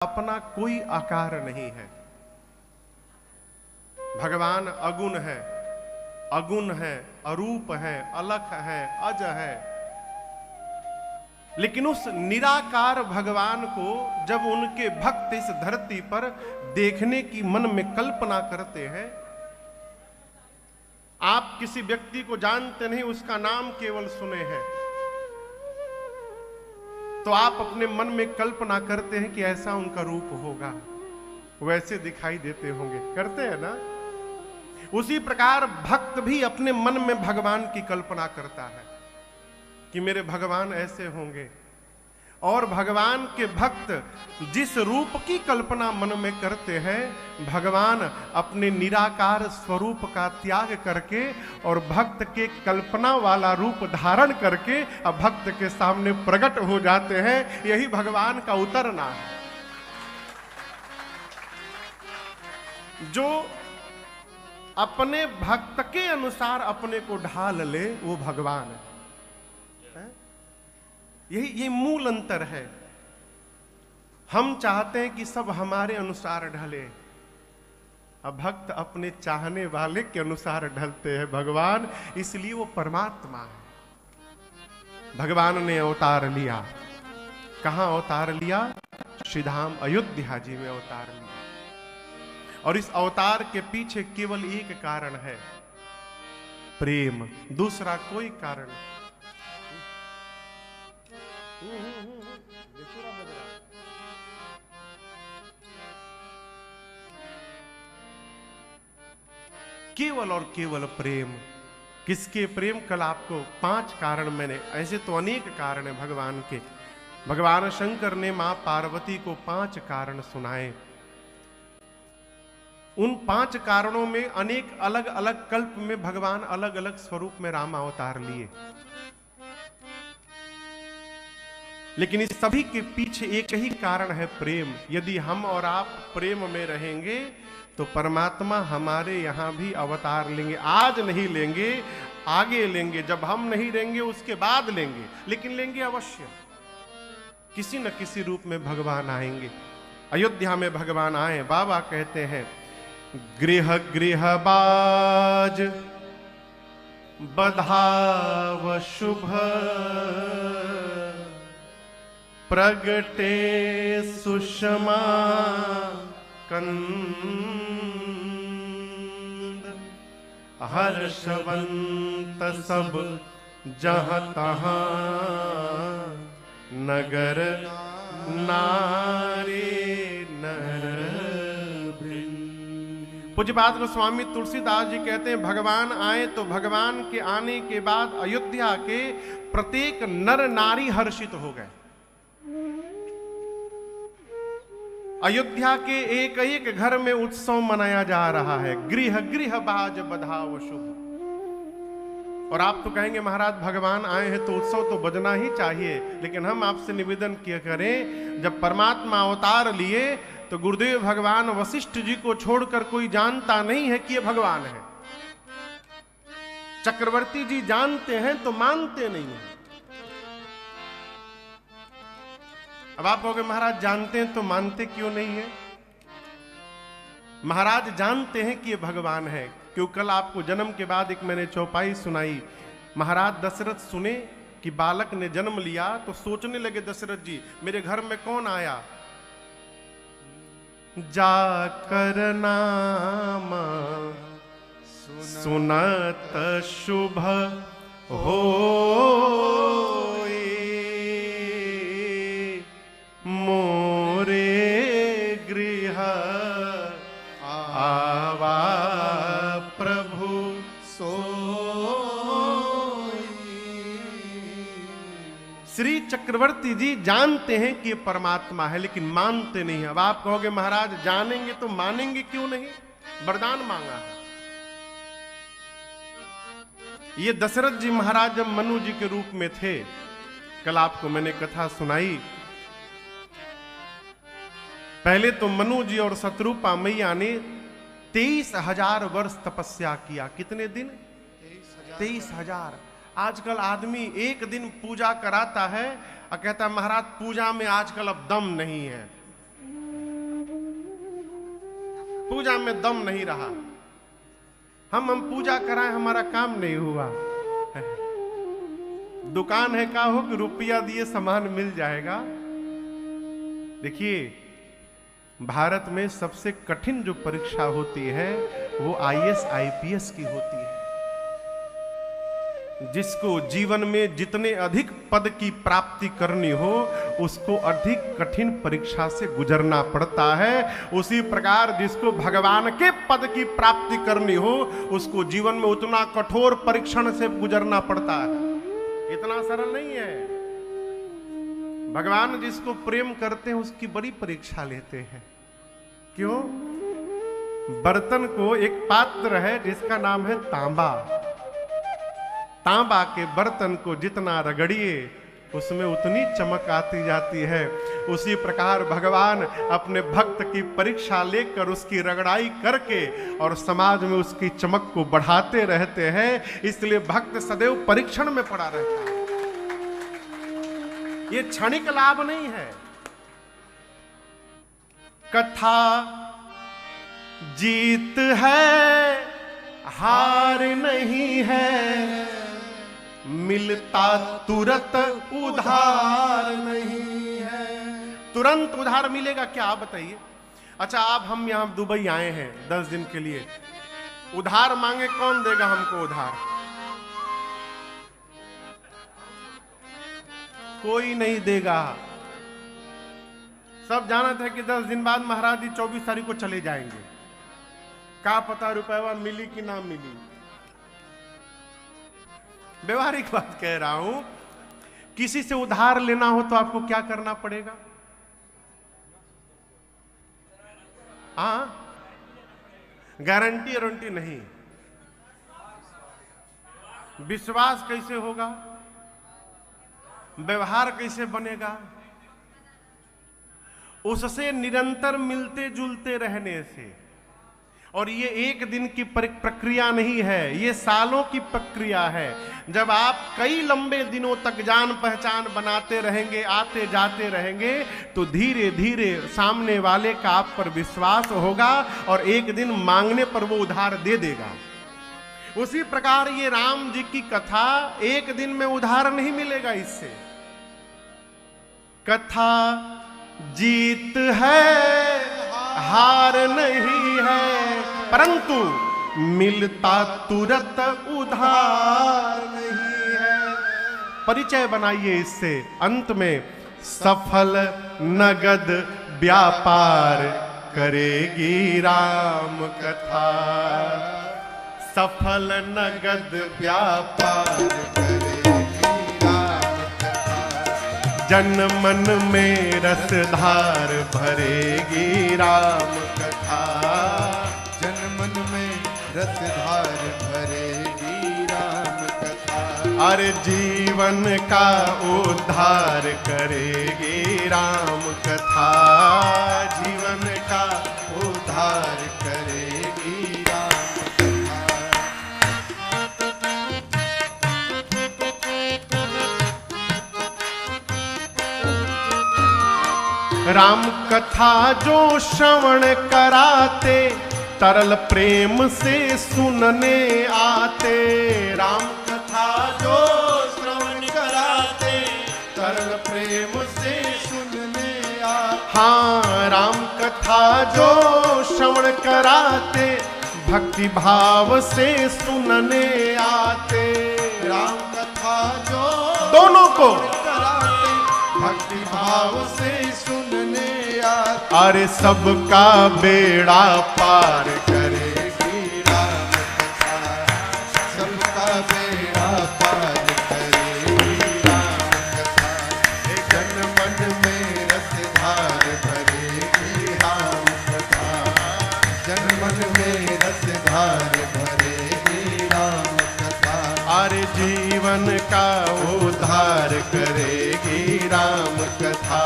अपना कोई आकार नहीं है। भगवान अगुण है, अगुण है, अरूप है, अलख है, अज है। लेकिन उस निराकार भगवान को जब उनके भक्त इस धरती पर देखने की मन में कल्पना करते हैं, आप किसी व्यक्ति को जानते नहीं, उसका नाम केवल सुने हैं, तो आप अपने मन में कल्पना करते हैं कि ऐसा उनका रूप होगा, वैसे दिखाई देते होंगे, करते हैं ना। उसी प्रकार भक्त भी अपने मन में भगवान की कल्पना करता है कि मेरे भगवान ऐसे होंगे। और भगवान के भक्त जिस रूप की कल्पना मन में करते हैं, भगवान अपने निराकार स्वरूप का त्याग करके और भक्त के कल्पना वाला रूप धारण करके अब भक्त के सामने प्रकट हो जाते हैं। यही भगवान का उतरना है। जो अपने भक्त के अनुसार अपने को ढाल ले, वो भगवान है। यही मूल अंतर है। हम चाहते हैं कि सब हमारे अनुसार ढले, अब भक्त अपने चाहने वाले के अनुसार ढलते हैं। भगवान इसलिए वो परमात्मा है। भगवान ने अवतार लिया, कहां अवतार लिया? श्रीधाम अयोध्या जी में अवतार लिया। और इस अवतार के पीछे केवल एक कारण है, प्रेम, दूसरा कोई कारण नहीं। केवल और केवल प्रेम। किसके प्रेम? कल आपको 5 कारण मैंने, ऐसे तो अनेक कारण है भगवान के। भगवान शंकर ने मां पार्वती को 5 कारण सुनाए। उन 5 कारणों में अनेक अलग अलग कल्प में भगवान अलग अलग स्वरूप में राम अवतार लिए, लेकिन इस सभी के पीछे एक ही कारण है, प्रेम। यदि हम और आप प्रेम में रहेंगे तो परमात्मा हमारे यहां भी अवतार लेंगे। आज नहीं लेंगे, आगे लेंगे। जब हम नहीं लेंगे उसके बाद लेंगे, लेकिन लेंगे अवश्य। किसी न किसी रूप में भगवान आएंगे। अयोध्या में भगवान आए। बाबा कहते हैं, गृह गृह बाज बधाव शुभ, प्रगटे सुषमा कंद, हर्षवंत सब जहाँ तहाँ, नगर नारी नर वृंद। पूज्यपाद गोस्वामी तुलसीदास जी कहते हैं, भगवान आए तो भगवान के आने के बाद अयोध्या के प्रत्येक नर नारी हर्षित हो गए। अयोध्या के एक एक घर में उत्सव मनाया जा रहा है। गृह गृह बाज बधाव शुभ। और आप तो कहेंगे महाराज भगवान आए हैं तो उत्सव तो बजना ही चाहिए, लेकिन हम आपसे निवेदन किया करें, जब परमात्मा अवतार लिए तो गुरुदेव भगवान वशिष्ठ जी को छोड़कर कोई जानता नहीं है कि ये भगवान है। चक्रवर्ती जी जानते हैं तो मानते नहीं है। अब आप कहोगे महाराज जानते हैं तो मानते क्यों नहीं है? महाराज जानते हैं कि ये भगवान है, क्यों कल आपको जन्म के बाद एक मैंने चौपाई सुनाई। महाराज दशरथ सुने कि बालक ने जन्म लिया तो सोचने लगे दशरथ जी, मेरे घर में कौन आया? जाकर नाम सुनत शुभ हो, श्री चक्रवर्ती जी जानते हैं कि ये परमात्मा है, लेकिन मानते नहीं है। अब आप कहोगे महाराज जानेंगे तो मानेंगे क्यों नहीं? वरदान मांगा है। ये दशरथ जी महाराज जब मनु जी के रूप में थे, कल आपको मैंने कथा सुनाई। पहले तो मनु जी और शत्रुपा मैया ने 23,000 वर्ष तपस्या किया। कितने दिन? 23,000। आजकल आदमी एक दिन पूजा कराता है और कहता है महाराज पूजा में आजकल अब दम नहीं है। पूजा में दम नहीं रहा। हम पूजा कराएं, हमारा काम नहीं हुआ। दुकान है का हो कि रुपया दिए सामान मिल जाएगा। देखिए, भारत में सबसे कठिन जो परीक्षा होती है वो IAS IPS की होती है। जिसको जीवन में जितने अधिक पद की प्राप्ति करनी हो उसको अधिक कठिन परीक्षा से गुजरना पड़ता है। उसी प्रकार जिसको भगवान के पद की प्राप्ति करनी हो उसको जीवन में उतना कठोर परीक्षण से गुजरना पड़ता है। इतना सरल नहीं है। भगवान जिसको प्रेम करते हैं उसकी बड़ी परीक्षा लेते हैं। क्यों? बर्तन को एक पात्र है जिसका नाम है तांबा। तांबा के बर्तन को जितना रगड़िए उसमें उतनी चमक आती जाती है। उसी प्रकार भगवान अपने भक्त की परीक्षा लेकर उसकी रगड़ाई करके और समाज में उसकी चमक को बढ़ाते रहते हैं। इसलिए भक्त सदैव परीक्षण में पड़ा रहता है। ये क्षणिक लाभ नहीं है। कथा जीत है, हार नहीं है, मिलता तुरंत उधार नहीं है। तुरंत उधार मिलेगा क्या, आप बताइए। अच्छा, आप हम यहां दुबई आए हैं 10 दिन के लिए, उधार मांगे कौन देगा हमको उधार? कोई नहीं देगा। सब जानते हैं कि 10 दिन बाद महाराज जी 24 तारीख को चले जाएंगे। क्या पता रुपया मिली कि ना मिली। व्यवहारिक बात कह रहा हूं। किसी से उधार लेना हो तो आपको क्या करना पड़ेगा? गारंटी वारंटी नहीं। विश्वास कैसे होगा? व्यवहार कैसे बनेगा? उससे निरंतर मिलते जुलते रहने से। और ये एक दिन की प्रक्रिया नहीं है, ये सालों की प्रक्रिया है। जब आप कई लंबे दिनों तक जान पहचान बनाते रहेंगे, आते जाते रहेंगे, तो धीरे धीरे सामने वाले का आप पर विश्वास होगा और एक दिन मांगने पर वो उधार दे देगा। उसी प्रकार ये राम जी की कथा, एक दिन में उधार नहीं मिलेगा। इससे कथा जीत है, हार नहीं है, परंतु मिलता तुरंत उधार नहीं है। परिचय बनाइए इससे। अंत में सफल नगद व्यापार करेगी राम कथा। सफल नगद व्यापार करेगी राम कथा। जन मन में रसधार भरेगी राम कथा। जन मन में रसधार भरेगी राम कथा। अरे जीवन का उद्धार करेगी राम कथा। जीवन का उद्धार करेगी राम कथा। राम कथा जो श्रवण कराते, तरल प्रेम से सुनने आते। राम कथा जो श्रवण कराते, तरल प्रेम से सुनने आते। हाँ, राम कथा जो श्रवण कराते, भक्ति भाव से सुनने आते। राम कथा जो दोनों को कराते, भक्ति भाव से सुनने आते। अरे सबका बेड़ा पार करेगी राम कथा। सबका बेड़ा पार करेगी राम कथा। जन मन में रसधार भरेगी राम कथा। जन मन में रसधार भरेगी राम कथा। अरे जीवन का उद्धार करेगी राम कथा।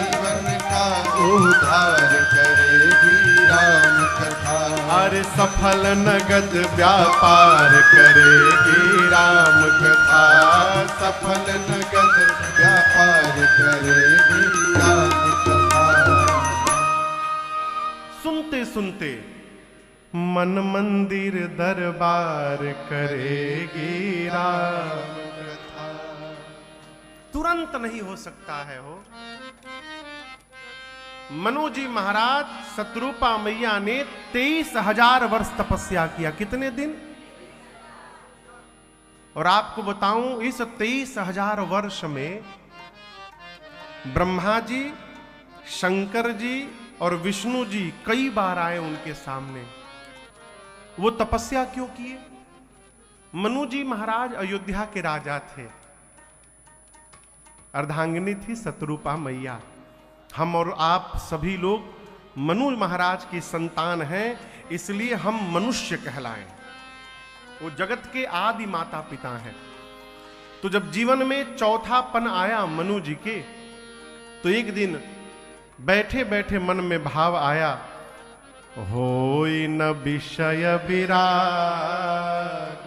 जीवन का उद्धार करेगी राम कथा। अरे सफल नगद व्यापार करेगी राम कथा। सफल नगद व्यापार करेगी राम कथा। सुनते सुनते सुनते मन मंदिर दरबार करेगी राम कथा। तुरंत नहीं हो सकता है हो। मनु जी महाराज शत्रुपा मैया ने 23,000 वर्ष तपस्या किया। कितने दिन? और आपको बताऊं, इस 23,000 वर्ष में ब्रह्मा जी, शंकर जी और विष्णु जी कई बार आए उनके सामने। वो तपस्या क्यों किए? मनु जी महाराज अयोध्या के राजा थे, अर्धांगिनी थी शत्रुपा मैया। हम और आप सभी लोग मनु महाराज की संतान हैं, इसलिए हम मनुष्य कहलाएं। वो जगत के आदि माता पिता हैं। तो जब जीवन में चौथापन आया मनु जी के, तो एक दिन बैठे बैठे मन में भाव आया, होई न विषय विराग,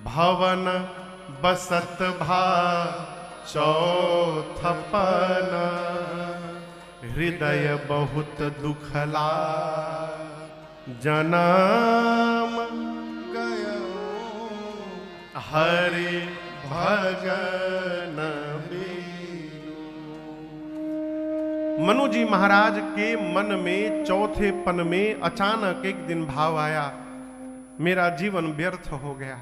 भवन बसत भा चौथपन, हृदय बहुत दुखला जन्म गयो हरि भजन बीनु। मनु जी महाराज के मन में चौथेपन में अचानक एक दिन भाव आया, मेरा जीवन व्यर्थ हो गया।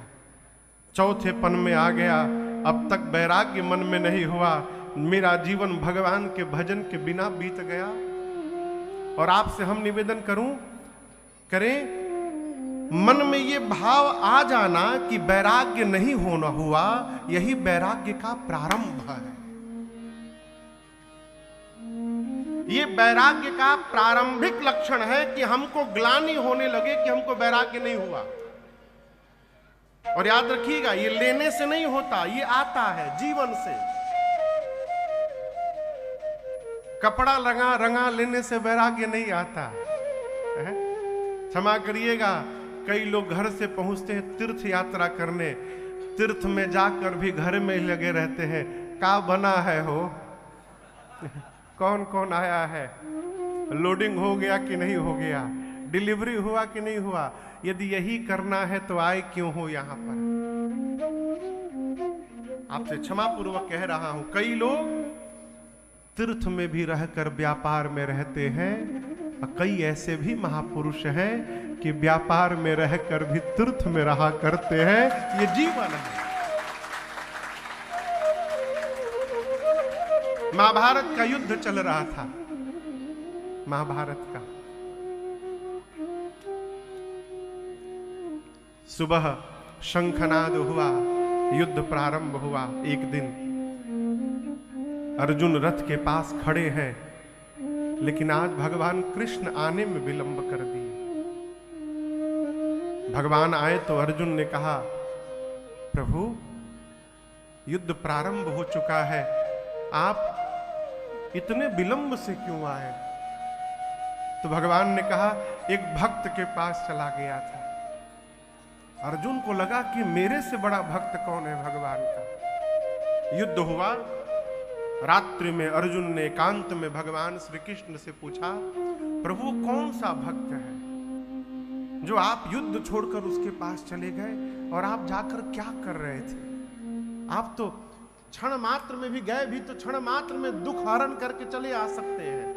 चौथेपन में आ गया, अब तक वैराग्य मन में नहीं हुआ, मेरा जीवन भगवान के भजन के बिना बीत गया। और आपसे हम निवेदन करें, मन में ये भाव आ जाना कि वैराग्य नहीं होना हुआ, यही वैराग्य का प्रारंभ है। ये वैराग्य का प्रारंभिक लक्षण है कि हमको ग्लानि होने लगे कि हमको वैराग्य नहीं हुआ। और याद रखिएगा, ये लेने से नहीं होता, ये आता है जीवन से। कपड़ा रंगा लेने से वैराग्य नहीं आता है। क्षमा करिएगा, कई लोग घर से पहुंचते हैं तीर्थ यात्रा करने, तीर्थ में जाकर भी घर में लगे रहते हैं। का बना है हो, कौन कौन आया है, लोडिंग हो गया कि नहीं हो गया, डिलीवरी हुआ कि नहीं हुआ। यदि यही करना है तो आए क्यों हो यहां पर। आपसे क्षमा पूर्वक कह रहा हूं, कई लोग तीर्थ में भी रहकर व्यापार में रहते हैं, और कई ऐसे भी महापुरुष हैं कि व्यापार में रहकर भी तीर्थ में रहा करते हैं। ये जीवन है। महाभारत का युद्ध चल रहा था, महाभारत का। सुबह शंखनाद हुआ, युद्ध प्रारंभ हुआ। एक दिन अर्जुन रथ के पास खड़े हैं, लेकिन आज भगवान कृष्ण आने में विलंब कर दिए। भगवान आए तो अर्जुन ने कहा, प्रभु युद्ध प्रारंभ हो चुका है, आप इतने विलंब से क्यों आए? तो भगवान ने कहा, एक भक्त के पास चला गया था। अर्जुन को लगा कि मेरे से बड़ा भक्त कौन है भगवान का। युद्ध हुआ। रात्रि में अर्जुन ने एकांत में भगवान श्री कृष्ण से पूछा, प्रभु कौन सा भक्त है जो आप युद्ध छोड़कर उसके पास चले गए, और आप जाकर क्या कर रहे थे? आप तो क्षण मात्र में भी गए भी तो क्षण मात्र में दुख हरण करके चले आ सकते हैं।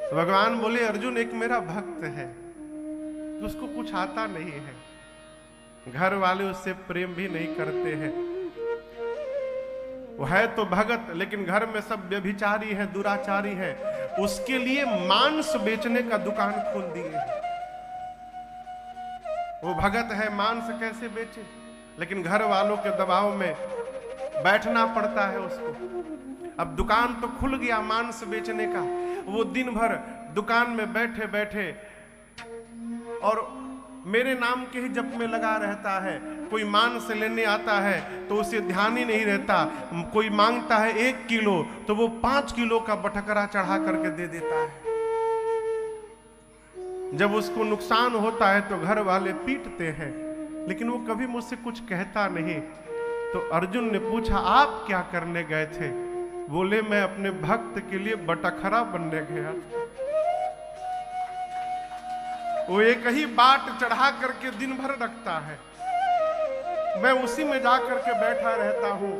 तो भगवान बोले, अर्जुन एक मेरा भक्त है, उसको कुछ आता नहीं है, घर वाले उससे प्रेम भी नहीं करते हैं, वो है तो भगत लेकिन घर में सब व्यभिचारी है, दुराचारी है, उसके लिए मांस बेचने का दुकान खोल दिए। वो भगत है, मांस कैसे बेचे? लेकिन घर वालों के दबाव में बैठना पड़ता है उसको। अब दुकान तो खुल गया मांस बेचने का, वो दिन भर दुकान में बैठे बैठे और मेरे नाम के ही जप में लगा रहता है। कोई मांस लेने आता है तो उसे ध्यान ही नहीं रहता, कोई मांगता है 1 किलो तो वो 5 किलो का बटकरा चढ़ा करके दे देता है। जब उसको नुकसान होता है तो घर वाले पीटते हैं, लेकिन वो कभी मुझसे कुछ कहता नहीं। तो अर्जुन ने पूछा, आप क्या करने गए थे? बोले, मैं अपने भक्त के लिए बटखरा बनने गया था। वो एक ही बाट चढ़ा करके दिन भर रखता है। मैं उसी में जा करके बैठा रहता हूँ।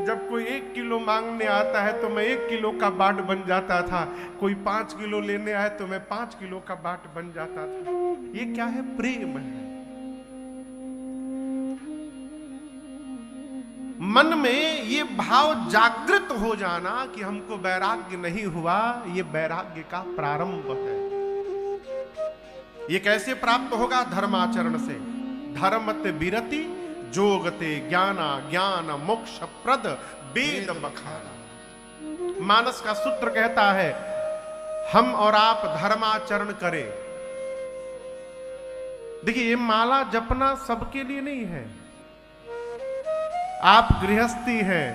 जब कोई 1 किलो मांगने आता है तो मैं 1 किलो का बाट बन जाता था, कोई 5 किलो लेने आए तो मैं 5 किलो का बाट बन जाता था। ये क्या है? प्रेम है। मन में ये भाव जागृत हो जाना कि हमको वैराग्य नहीं हुआ, ये वैराग्य का प्रारंभ है। ये कैसे प्राप्त होगा? धर्माचरण से। धर्मते विरति जोगते ज्ञाना ज्ञान मोक्ष प्रद वेद बखाना। मानस का सूत्र कहता है हम और आप धर्माचरण करें। देखिए, ये माला जपना सबके लिए नहीं है। आप गृहस्थी हैं,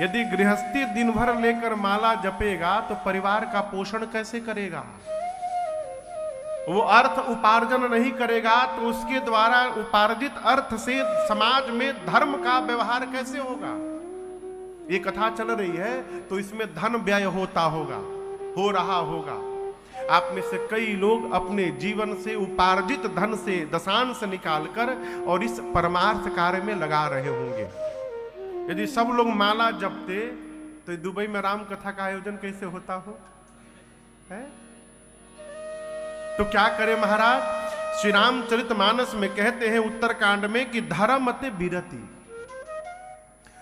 यदि गृहस्थी दिन भर लेकर माला जपेगा तो परिवार का पोषण कैसे करेगा? वो अर्थ उपार्जन नहीं करेगा तो उसके द्वारा उपार्जित अर्थ से समाज में धर्म का व्यवहार कैसे होगा? ये कथा चल रही है तो इसमें धन व्यय होता होगा, हो रहा होगा। आप में से कई लोग अपने जीवन से उपार्जित धन से दशांश निकालकर और इस परमार्थ कार्य में लगा रहे होंगे। यदि सब लोग माला जपते तो दुबई में राम कथा का आयोजन कैसे होता हो? है? तो क्या करे महाराज? श्री रामचरितमानस में कहते हैं उत्तरकांड में कि धर्मते विरति।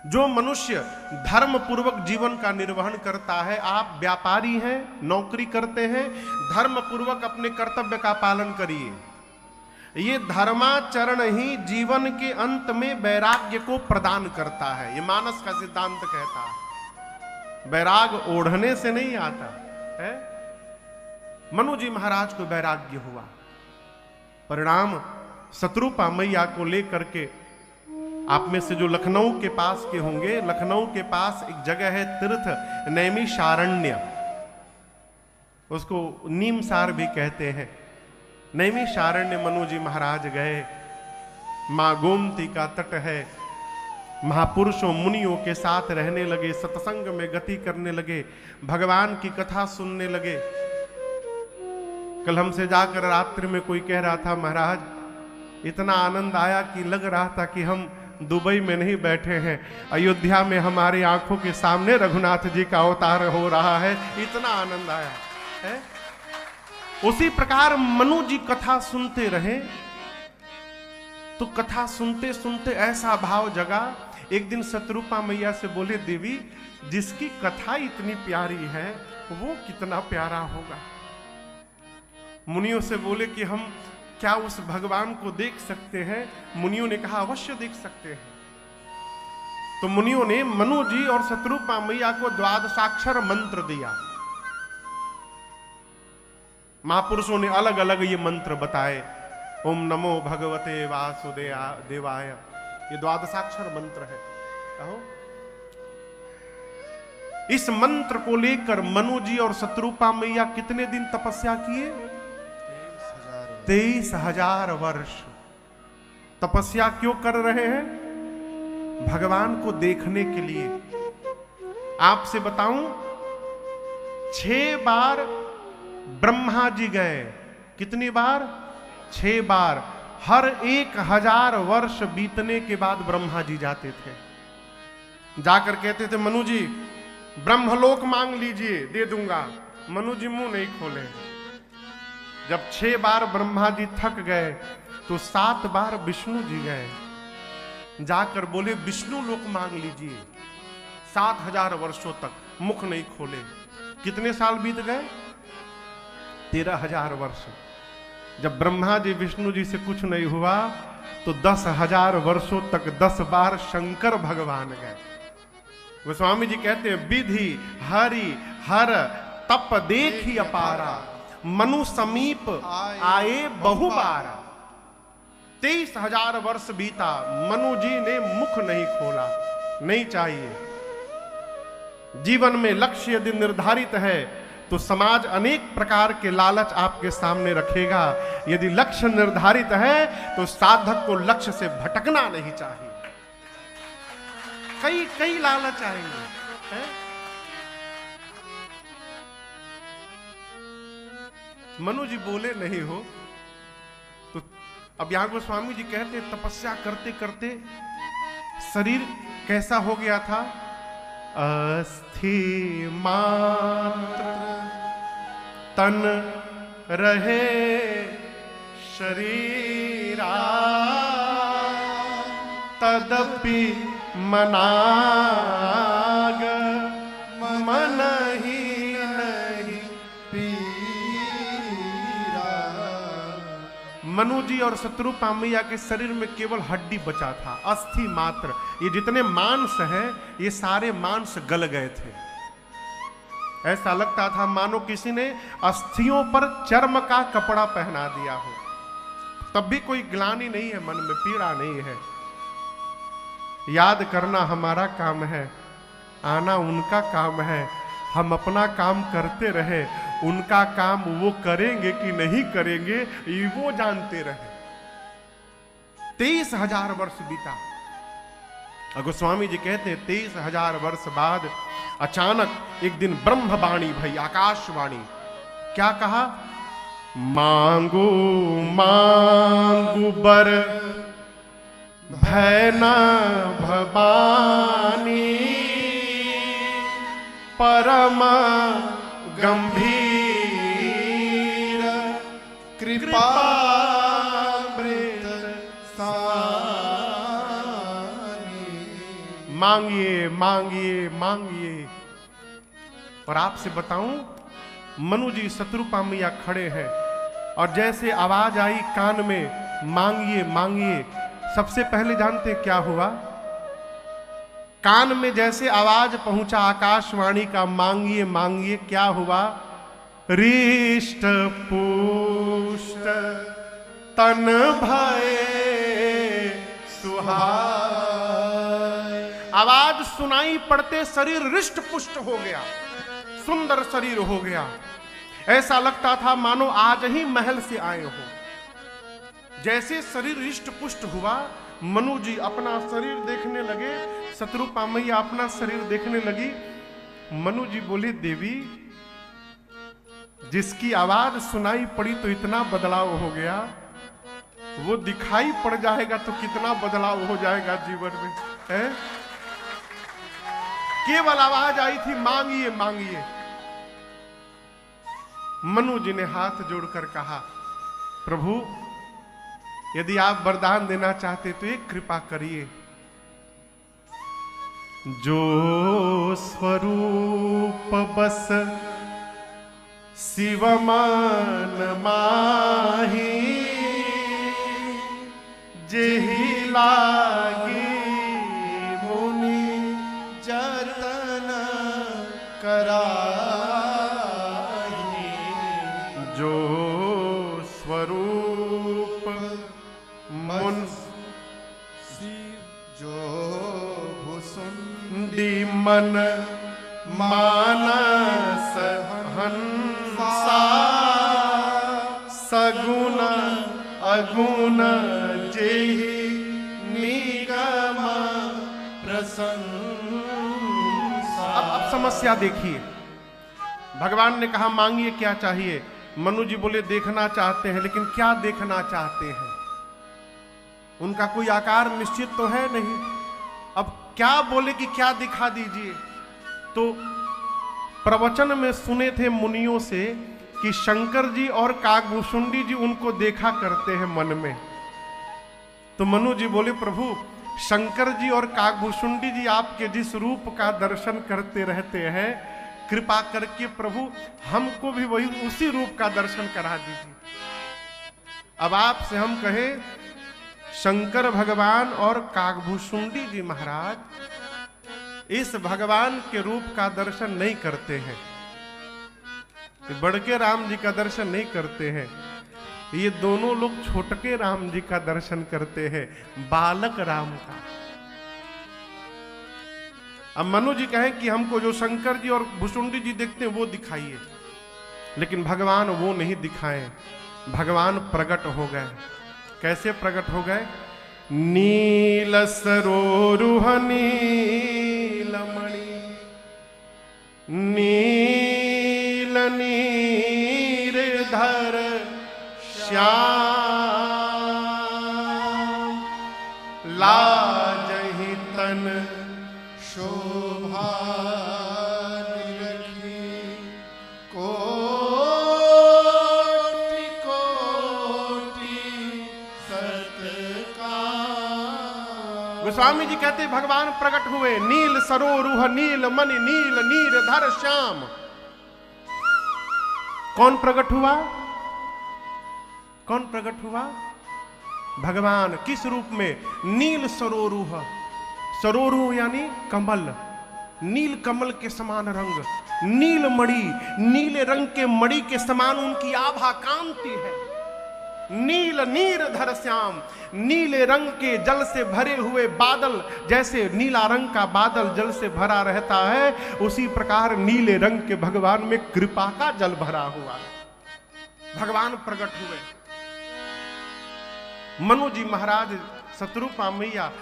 जो मनुष्य धर्म पूर्वक जीवन का निर्वहन करता है, आप व्यापारी हैं, नौकरी करते हैं, धर्म पूर्वक अपने कर्तव्य का पालन करिए। ये धर्माचरण ही जीवन के अंत में वैराग्य को प्रदान करता है। ये मानस का सिद्धांत कहता है। वैराग ओढ़ने से नहीं आता है। मनु जी महाराज को वैराग्य हुआ। परिणाम शत्रुपा मैया को लेकर के, आप में से जो लखनऊ के पास के होंगे, लखनऊ के पास एक जगह है तीर्थ नैमिषारण्य, उसको नीमसार भी कहते हैं। नैमिषारण्य मनु जी महाराज गए। मां गोमती का तट है। महापुरुषों मुनियों के साथ रहने लगे, सत्संग में गति करने लगे, भगवान की कथा सुनने लगे। कल हमसे जाकर रात्रि में कोई कह रहा था, महाराज इतना आनंद आया कि लग रहा था कि हम दुबई में नहीं बैठे हैं, अयोध्या में हमारी आंखों के सामने रघुनाथ जी का अवतार हो रहा है, इतना आनंद आया है। उसी प्रकार मनु जी कथा सुनते रहे तो कथा सुनते सुनते ऐसा भाव जगा। एक दिन शत्रुपा मैया से बोले, देवी जिसकी कथा इतनी प्यारी है वो कितना प्यारा होगा। मुनियों से बोले कि हम क्या उस भगवान को देख सकते हैं? मुनियों ने कहा अवश्य देख सकते हैं। तो मुनियों ने मनु जी और शत्रुपा मैया को द्वादशाक्षर मंत्र दिया। महापुरुषों ने अलग अलग ये मंत्र बताए। ओम नमो भगवते वासुदेवाय, ये द्वादशाक्षर मंत्र है। कहो, इस मंत्र को लेकर मनु जी और शत्रुपा मैया कितने दिन तपस्या किए? 23,000 वर्ष तपस्या क्यों कर रहे हैं? भगवान को देखने के लिए। आपसे बताऊं, 6 बार ब्रह्मा जी गए। कितनी बार? 6 बार। हर 1000 वर्ष बीतने के बाद ब्रह्मा जी जाते थे। जाकर कहते थे, मनु जी ब्रह्मलोक मांग लीजिए, दे दूंगा। मनु जी मुंह नहीं खोले। जब 6 बार ब्रह्मा जी थक गए तो 7 बार विष्णु जी गए। जाकर बोले, विष्णु लोक मांग लीजिए। 7000 वर्षों तक मुख नहीं खोले। कितने साल बीत गए? 13,000 वर्ष। जब ब्रह्मा जी विष्णु जी से कुछ नहीं हुआ तो 10,000 वर्षों तक 10 बार शंकर भगवान गए। गोस्वामी जी कहते हैं, विधि हरि हर तप देखी अपारा, मनु समीप आए बहुबारा। 23,000 वर्ष बीता, मनु जी ने मुख नहीं खोला। नहीं चाहिए। जीवन में लक्ष्य यदि निर्धारित है तो समाज अनेक प्रकार के लालच आपके सामने रखेगा। यदि लक्ष्य निर्धारित है तो साधक को लक्ष्य से भटकना नहीं चाहिए। कई लालच आएंगे, है? मनु जी बोले, नहीं हो, अब यहां गोस्वामी जी कहते तपस्या करते करते शरीर कैसा हो गया था? अस्थि मात्र तन रहे शरीरा, तदपि मनाग मन ही नहीं पीरा। मनु जी और शत्रुपा मैया के शरीर में केवल हड्डी बचा था, अस्थि मात्र। ये जितने मांस हैं ये सारे मांस गल गए थे। ऐसा लगता था मानो किसी ने अस्थियों पर चर्म का कपड़ा पहना दिया हो। तब भी कोई ग्लानि नहीं है, मन में पीड़ा नहीं है। याद करना हमारा काम है, आना उनका काम है। हम अपना काम करते रहे, उनका काम वो करेंगे कि नहीं करेंगे ये वो जानते रहे। 23,000 वर्ष बीता। गोस्वामी जी कहते हैं 23,000 वर्ष बाद अचानक एक दिन ब्रह्मवाणी भई, आकाशवाणी। क्या कहा? मांगू मांगू बर भय न भवानी, परम गंभीर कृपामृत सानी। मांगिए मांगिए मांगिए। और आपसे बताऊं, मनु जी शत्रुपा मैया खड़े हैं और जैसे आवाज आई कान में मांगिए मांगिए, सबसे पहले जानते क्या हुआ? कान में जैसे आवाज पहुंचा आकाशवाणी का मांगिए मांगिए, क्या हुआ? रिष्ट पुष्ट तन भय सुहाय। आवाज सुनाई पड़ते शरीर रिष्ट पुष्ट हो गया, सुंदर शरीर हो गया। ऐसा लगता था मानो आज ही महल से आए हो। जैसे शरीर रिष्ट पुष्ट हुआ, मनु जी अपना शरीर देखने लगे, शत्रुपा मैया अपना शरीर देखने लगी। मनु जी बोले, देवी जिसकी आवाज सुनाई पड़ी तो इतना बदलाव हो गया, वो दिखाई पड़ जाएगा तो कितना बदलाव हो जाएगा जीवन में, है? केवल आवाज आई थी मांगिए मांगिए। मनु जी ने हाथ जोड़कर कहा, प्रभु यदि आप वरदान देना चाहते तो एक कृपा करिए। जो स्वरूप बस शिव मन माही, जेहि लागी मुनि जतन कराही। जो स्वरूप मन जो भुसुंडी मन मानस हंसा, सगुण अगुण जेहि निगम प्रशंसा। अब समस्या देखिए, भगवान ने कहा मांगिए क्या चाहिए। मनु जी बोले देखना चाहते हैं, लेकिन क्या देखना चाहते हैं? उनका कोई आकार निश्चित तो है नहीं। अब क्या बोले कि क्या दिखा दीजिए? तो प्रवचन में सुने थे मुनियों से कि शंकर जी और काकभूषुंडी जी उनको देखा करते हैं मन में। तो मनु जी बोले, प्रभु शंकर जी और काकभूषुंडी जी आपके जिस रूप का दर्शन करते रहते हैं, कृपा करके प्रभु हमको भी वही उसी रूप का दर्शन करा दीजिए। अब आपसे हम कहें, शंकर भगवान और काकभूषुंडी जी महाराज इस भगवान के रूप का दर्शन नहीं करते हैं, बड़के राम जी का दर्शन नहीं करते हैं। ये दोनों लोग छोटके राम जी का दर्शन करते हैं, बालक राम का। अब मनु जी कहें कि हमको जो शंकर जी और भुसुंडी जी देखते हैं वो दिखाइए, लेकिन भगवान वो नहीं दिखाए। भगवान प्रकट हो गए। कैसे प्रकट हो गए? नील सरोरुह नीलमणि, नील नीरधर श्याम, गोस्वामी जी कहते भगवान प्रकट हुए, नील सरोरुह नील मणि नील नीर धर श्याम। कौन प्रकट हुआ? कौन प्रकट हुआ? भगवान। किस रूप में? नील सरोरुह। सरोरुह यानी कमल, नील कमल के समान रंग, नील मणि, नीले रंग के मणि के समान उनकी आभा कांति है। नील नीर धर श्याम, नीले रंग के जल से भरे हुए बादल, जैसे नीला रंग का बादल जल से भरा रहता है, उसी प्रकार नीले रंग के भगवान में कृपा का जल भरा हुआ है। भगवान प्रकट हुए। मनु जी महाराज, शत्रुपा मैया,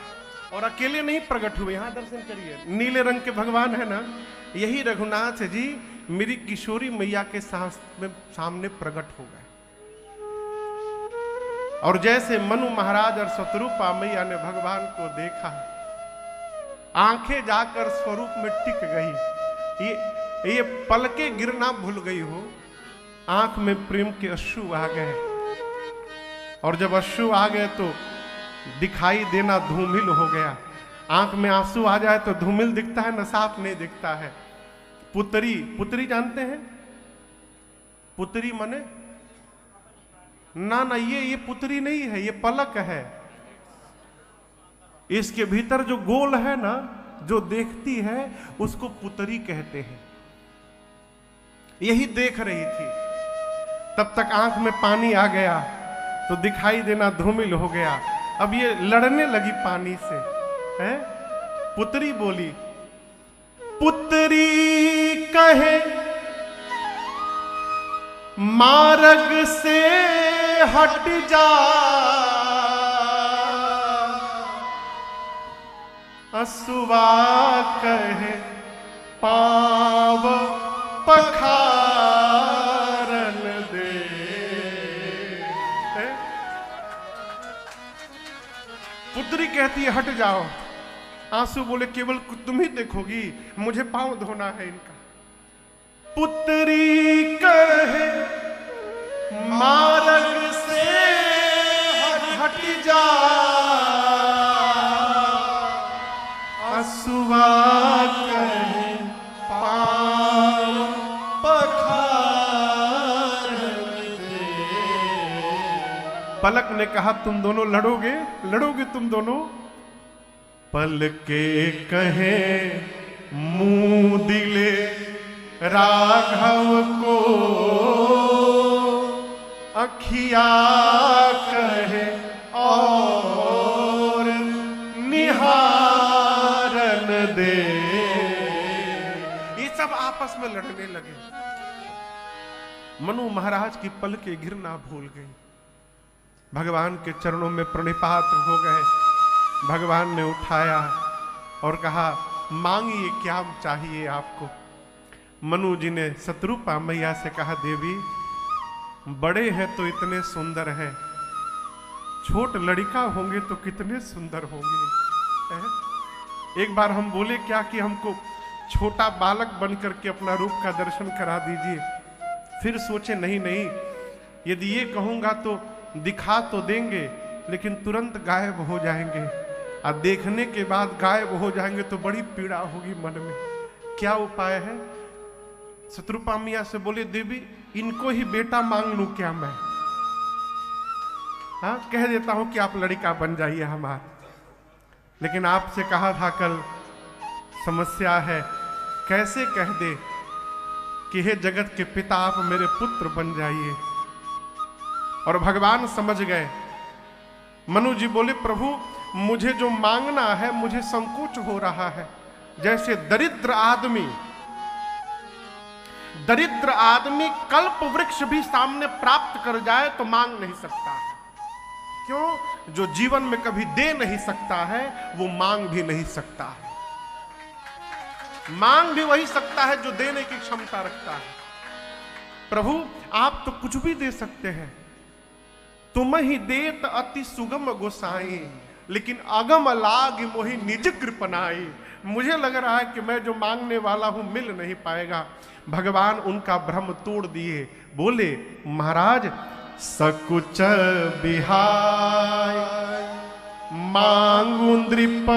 और अकेले नहीं प्रकट हुए। यहां दर्शन करिए, नीले रंग के भगवान है ना, यही रघुनाथ जी मेरी किशोरी मैया के सामने प्रकट हो गए। और जैसे मनु महाराज और शत्रुपा मैया ने भगवान को देखा, आंखें जाकर स्वरूप में टिक गई। ये पलके गिरना भूल गई हो, आंख में प्रेम के अश्रु आ गए। और जब अश्रु आ गए तो दिखाई देना धूमिल हो गया। आंख में आंसू आ जाए तो धूमिल दिखता है ना, साफ नहीं दिखता है। पुतरी, पुतरी जानते हैं? पुतरी माने ना ना, ये पुतरी नहीं है, ये पलक है। इसके भीतर जो गोल है ना, जो देखती है, उसको पुतरी कहते हैं। यही देख रही थी, तब तक आंख में पानी आ गया तो दिखाई देना धूमिल हो गया। अब ये लड़ने लगी पानी से, है? पुतरी बोली, पुतरी कहे मार्ग से हट जा, असुआ कहे पाव पखारन दे। पुत्री कहती है हट जाओ। आंसू बोले केवल तुम ही देखोगी, मुझे पांव धोना है इनका। पुत्री कहे मार्ग से हट जा, असुआ कहे पांव पखार दे। पलक ने कहा तुम दोनों लड़ोगे, लड़ोगे तुम दोनों? पलके कहे मुंह दिले राघव को, अखिया कहे और निहारन दे। ये सब आपस में लड़ने लगे। मनु महाराज की पलकें गिरना भूल गई, भगवान के चरणों में प्रणिपात हो गए। भगवान ने उठाया और कहा मांगिए क्या चाहिए आपको। मनु जी ने शत्रुपा मैया से कहा देवी बड़े हैं तो इतने सुंदर हैं, छोट लड़का होंगे तो कितने सुंदर होंगे। एक बार हम बोले क्या कि हमको छोटा बालक बन करके अपना रूप का दर्शन करा दीजिए। फिर सोचे नहीं नहीं, यदि ये कहूंगा तो दिखा तो देंगे लेकिन तुरंत गायब हो जाएंगे, और देखने के बाद गायब हो जाएंगे तो बड़ी पीड़ा होगी मन में। क्या उपाय है? शत्रुपा मैया से बोले देवी इनको ही बेटा मांग लूं क्या मैं? हाँ, कह देता हूं कि आप लड़का बन जाइए हमारा। लेकिन आपसे कहा था कल समस्या है, कैसे कह दे कि हे जगत के पिता आप मेरे पुत्र बन जाइए। और भगवान समझ गए। मनु जी बोले प्रभु मुझे जो मांगना है मुझे संकोच हो रहा है। जैसे दरिद्र आदमी कल्प वृक्ष भी सामने प्राप्त कर जाए तो मांग नहीं सकता है। क्यों? जो जीवन में कभी दे नहीं सकता है वो मांग भी नहीं सकता है। मांग भी वही सकता है जो देने की क्षमता रखता है। प्रभु आप तो कुछ भी दे सकते हैं, तुम ही देत अति सुगम गोसाई, लेकिन अगम लाग मोहि निज कृपनाई। मुझे लग रहा है कि मैं जो मांगने वाला हूं मिल नहीं पाएगा। भगवान उनका भ्रम तोड़ दिए, बोले महाराज सकुच बिहाय मांगू नृप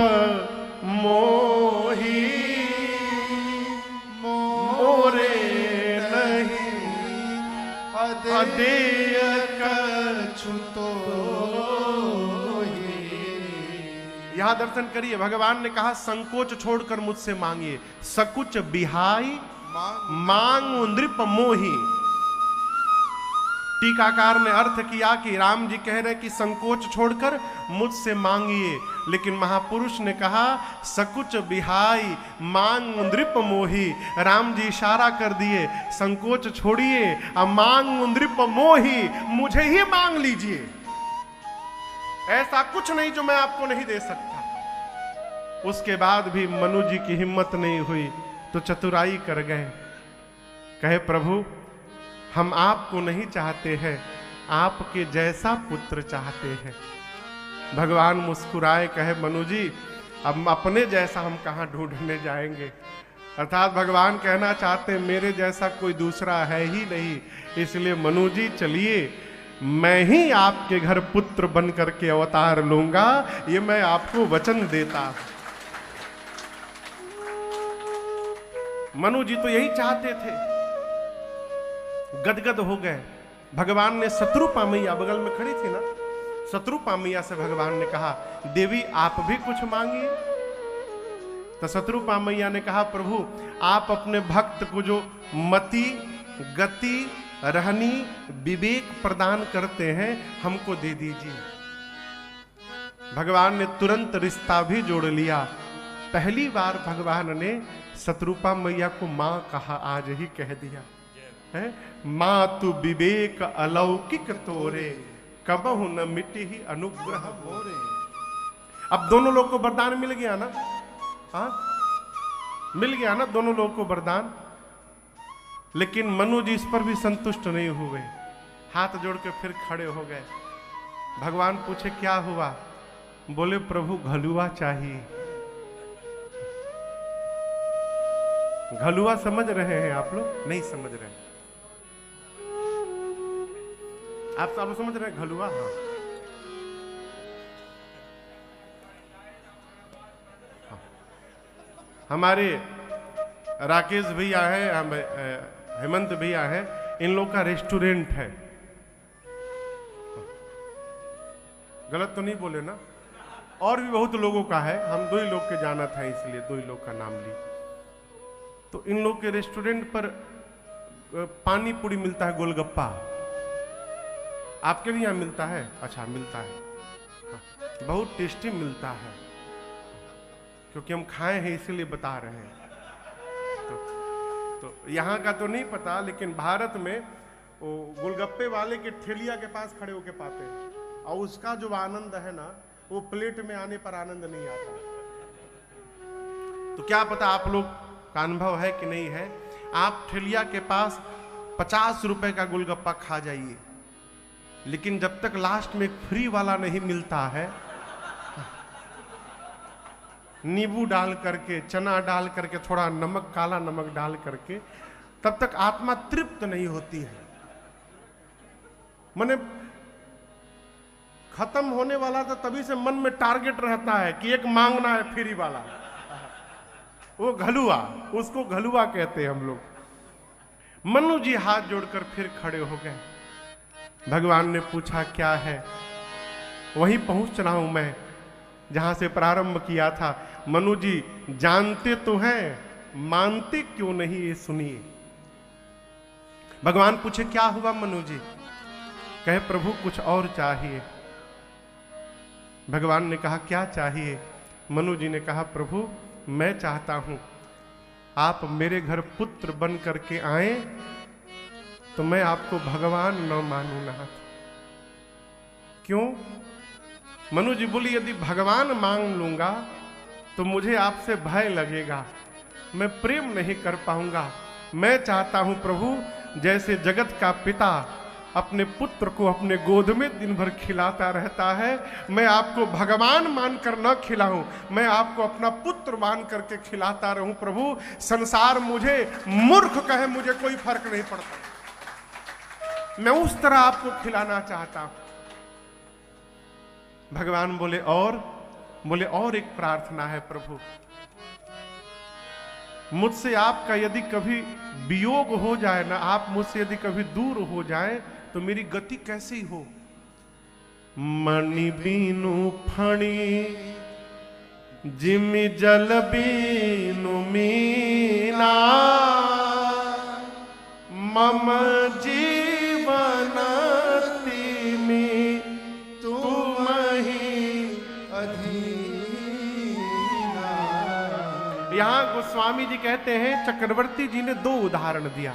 मोही मोरे नहीं अदेय कछु तो यहां दर्शन करिए, भगवान ने कहा संकोच छोड़कर मुझसे मांगिए, सकुच बिहाई मांगू नृप मोही। टीकाकार ने अर्थ किया कि राम जी कह रहे कि संकोच छोड़कर मुझसे मांगिए, लेकिन महापुरुष ने कहा सकुच बिहाई मांग नृप मोही। राम जी इशारा कर दिए संकोच छोड़िए और मांग नृप मोही, मुझे ही मांग लीजिए, ऐसा कुछ नहीं जो मैं आपको नहीं दे सकता। उसके बाद भी मनु जी की हिम्मत नहीं हुई तो चतुराई कर गए, कहे प्रभु हम आपको नहीं चाहते हैं, आपके जैसा पुत्र चाहते हैं। भगवान मुस्कुराए, कहे मनु जी अब अपने जैसा हम कहां ढूंढने जाएंगे। अर्थात भगवान कहना चाहते हैं मेरे जैसा कोई दूसरा है ही नहीं, इसलिए मनु जी चलिए मैं ही आपके घर पुत्र बन करके अवतार लूंगा, ये मैं आपको वचन देता। मनु जी तो यही चाहते थे, गदगद हो गए। भगवान ने शत्रुपा मैया बगल में खड़ी थी ना, शत्रुपा मैया से भगवान ने कहा देवी आप भी कुछ मांगिए। तो शत्रुपा मैया ने कहा प्रभु आप अपने भक्त को जो मति गति रहनी विवेक प्रदान करते हैं हमको दे दीजिए। भगवान ने तुरंत रिश्ता भी जोड़ लिया। पहली बार भगवान ने शत्रुपा मैया को मां कहा, आज ही कह दिया है, मां तू विवेक अलौकिक तोरे कबहु न मिटी ही अनुग्रह मोरे। अब दोनों लोग को वरदान मिल गया ना, हाँ मिल गया ना दोनों लोग को वरदान। लेकिन मनु जी इस पर भी संतुष्ट नहीं हुए, हाथ जोड़ के फिर खड़े हो गए। भगवान पूछे क्या हुआ, बोले प्रभु घलुआ चाहिए। घलुआ समझ रहे हैं आप लोग? नहीं समझ रहे आप सब समझ रहे हैं घलुआ? हाँ हमारे राकेश भैया है, हेमंत भैया है, इन लोग का रेस्टोरेंट है। गलत तो नहीं बोले ना? और भी बहुत लोगों का है, हम दो ही लोग के जाना था इसलिए दो ही लोग का नाम ली। तो इन लोग के रेस्टोरेंट पर पानी पूरी मिलता है, गोलगप्पा। आपके भी यहाँ मिलता है? अच्छा मिलता है, हाँ, बहुत टेस्टी मिलता है, क्योंकि हम खाए हैं इसीलिए बता रहे हैं। तो यहाँ का तो नहीं पता, लेकिन भारत में वो गोलगप्पे वाले के ठेलिया के पास खड़े होके पाते हैं, और उसका जो आनंद है ना वो प्लेट में आने पर आनंद नहीं आता। तो क्या पता आप लोग का अनुभव है कि नहीं है, आप ठेलिया के पास 50 रुपए का गोलगप्पा खा जाइए, लेकिन जब तक लास्ट में फ्री वाला नहीं मिलता है, नींबू डाल करके, चना डाल करके, थोड़ा नमक, काला नमक डाल करके, तब तक आत्मा तृप्त नहीं होती है। माने खत्म होने वाला तो तभी से मन में टारगेट रहता है कि एक मांगना है फ्री वाला, वो घलुआ, उसको घलुआ कहते हैं हम लोग। मनु जी हाथ जोड़कर फिर खड़े हो गए। भगवान ने पूछा क्या है? वहीं पहुंच रहा हूं मैं जहां से प्रारंभ किया था। मनु जी जानते तो हैं, मानते क्यों नहीं, ये सुनिए। भगवान पूछे क्या हुआ मनु जी? कहे प्रभु कुछ और चाहिए। भगवान ने कहा क्या चाहिए? मनु जी ने कहा प्रभु मैं चाहता हूं आप मेरे घर पुत्र बन करके आए तो मैं आपको भगवान न मानू ना। क्यों? मनु जी बोली यदि भगवान मांग लूंगा तो मुझे आपसे भय लगेगा, मैं प्रेम नहीं कर पाऊंगा। मैं चाहता हूं प्रभु जैसे जगत का पिता अपने पुत्र को अपने गोद में दिन भर खिलाता रहता है, मैं आपको भगवान मानकर न खिलाऊं, मैं आपको अपना पुत्र मान करके खिलाता रहूं। प्रभु संसार मुझे मूर्ख कहे, मुझे कोई फर्क नहीं पड़ता, मैं उस तरह आपको खिलाना चाहता हूं। भगवान बोले और एक प्रार्थना है प्रभु, मुझसे आपका यदि कभी वियोग हो जाए ना, आप मुझसे यदि कभी दूर हो जाए तो मेरी गति कैसी हो। मणि बीनु फणी जिमि जल बीनु मीना, मम जीवन तिमि तुम ही अधीना। यहां गोस्वामी जी कहते हैं, चक्रवर्ती जी ने दो उदाहरण दिया।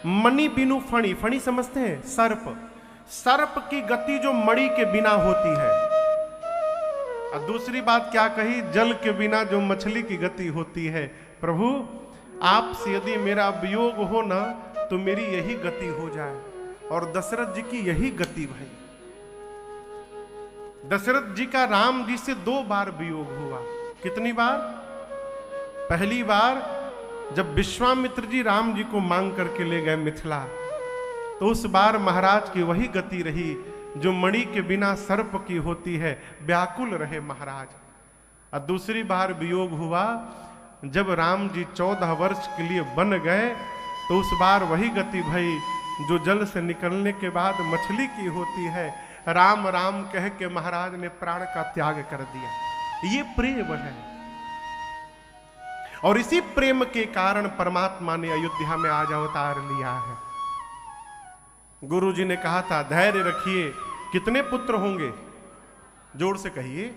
मणि बिनु फणी, फणी समझते हैं सर्प की गति जो मणि के बिना होती है, और दूसरी बात क्या कही, जल के बिना जो मछली की गति होती है। प्रभु आपसे यदि मेरा वियोग हो ना तो मेरी यही गति हो जाए। और दशरथ जी की यही गति भाई, दशरथ जी का राम जी से 2 बार वियोग हुआ। कितनी बार? पहली बार जब विश्वामित्र जी राम जी को मांग करके ले गए मिथिला, तो उस बार महाराज की वही गति रही जो मणि के बिना सर्प की होती है, व्याकुल रहे महाराज। और दूसरी बार वियोग हुआ जब राम जी 14 वर्ष के लिए बन गए, तो उस बार वही गति भई जो जल से निकलने के बाद मछली की होती है। राम राम कह के महाराज ने प्राण का त्याग कर दिया। ये प्रेम है, और इसी प्रेम के कारण परमात्मा ने अयोध्या में आज अवतार लिया है। गुरु जी ने कहा था धैर्य रखिए, कितने पुत्र होंगे? जोर से कहिए।